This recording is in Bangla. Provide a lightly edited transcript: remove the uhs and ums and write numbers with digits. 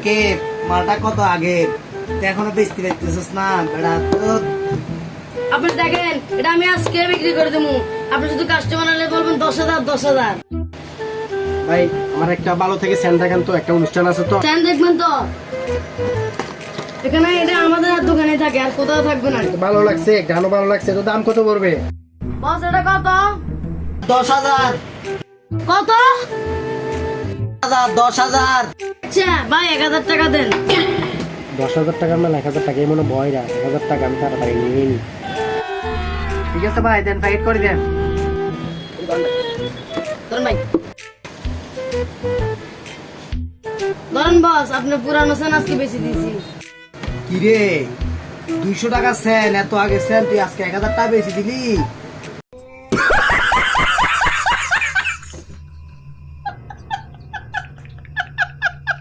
কে মালটা কত আগে এখনো বেচতে পারতেছিস না বেড়া তো। আপনি দেখেন এটা আমি আজকে বিক্রি করে দেবো, আপনি শুধু কাস্টমার আনলে বলবেন 10,000 10,000। ভাই আমার একটা ভালো থেকে সেন্ট দেখেন তো, একটা অনুষ্ঠান আছে তো। চান দেখবেন তো এখানে, এটা আমাদের দোকানে থাকে আর কোথাও থাকবে না। ভালো লাগছে, গানও ভালো লাগছে, তো দাম কত পড়বে? বস এটা কত? 10,000 কত? 10,000। আচ্ছা ভাই 1,000 টাকা দেন। 10,000 টাকা না 1,000 টাকা মনে ভয় না, 1,000 টাকা আমি তাড়াতাড়ি নিয়ে নি। ঠিক আছে ভাই, দেন প্যাকেট করে দেন। ধরেন ভাই, ধরেন বস, আপনি পুরানো সেন আজকে বেশি দিয়েছি। কিরে 200 টাকা সেন, এত আগে সেন তুই আজকে 1,000 টাকা বেশি দিলি।